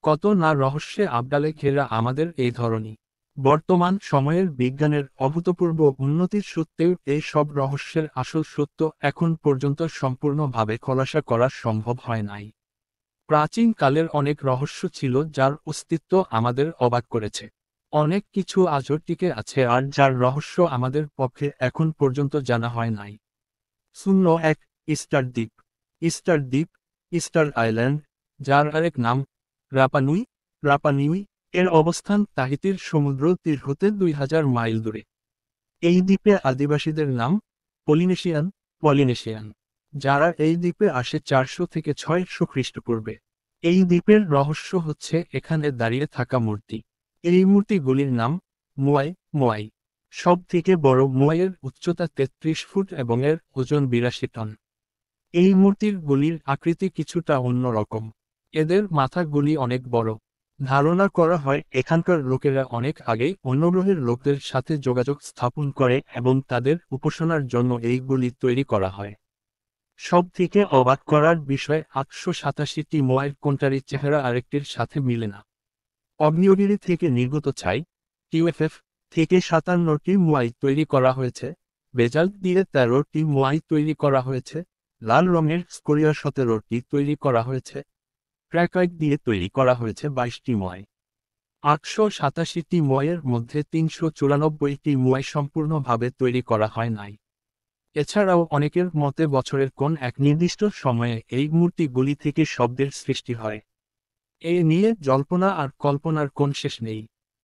কত না রহস্যে আবডালে ঘেরা আমাদের এই ধরনী। বর্তমান সময়ের বিজ্ঞানের অভূতপূর্ব উন্নতির সত্ত্বেও এই সব রহস্যের আসল সত্য এখন পর্যন্ত সম্পূর্ণভাবে খোলাসা করা সম্ভব হয় নাই। প্রাচীন কালের অনেক রহস্য ছিল যার অস্তিত্ব আমাদের অবাক করেছে। অনেক কিছু আজও টিকে আছে আর যার রহস্য আমাদের পক্ষে এখন পর্যন্ত জানা হয় নাই। 01 ইস্টার দ্বীপ। ইস্টার দ্বীপ, ইস্টার আইল্যান্ড, যার আরেক নাম রাপানুই, রাপানিউই, এর অবস্থান তাহিতির সমুদ্র তীর হতে 2000 মাইল দূরে। এই দ্বীপে আদিবাসীদের নাম পলিনেশিয়ান, পলিনেশিয়ান, যারা এই দ্বীপে আসে 400 থেকে 600 খ্রিস্টপূর্বে। এই দ্বীপের রহস্য হচ্ছে এখানে দাঁড়িয়ে থাকা মূর্তি। এই মূর্তিগুলির নাম মোয়াই, মোয়াই। সব থেকে বড় মোয়াইয়ের উচ্চতা 33 ফুট এবং এর ওজন 82 টন। এই মূর্তিগুলির আকৃতি কিছুটা অন্যরকম। এদের মাথাগুলি অনেক বড়। ধারণা করা হয় এখানকার লোকেরা অনেক আগেই অন্য গ্রহের লোকদের সাথে যোগাযোগ স্থাপন করে এবং তাদের উপাসনার জন্য এইগুলি তৈরি করা হয়। সব থেকে অবাক করার বিষয় 887টি মোয়াইর কোনটারই চেহারা আরেকটির সাথে মিলে না। আগ্নেয়গিরি থেকে নির্গত ছাই, টিউএফএফ, থেকে 57টি মোয়াই তৈরি করা হয়েছে, বেজাল্ট দিয়ে 13টি মোয়াই তৈরি করা হয়েছে, লাল রঙের স্কোরিয়া 17টি তৈরি করা হয়েছে, ট্র্যাকাইট দিয়ে তৈরি করা হয়েছে 22টি মোয়াই। 887টি মোয়াইয়ের মধ্যে 394টি মোয়াই সম্পূর্ণভাবে তৈরি করা হয় নাই। এছাড়াও অনেকের মতে বছরের কোন এক নির্দিষ্ট সময়ে এই মূর্তিগুলি থেকে শব্দের সৃষ্টি হয়। এ নিয়ে জল্পনা আর কল্পনার কোন শেষ নেই।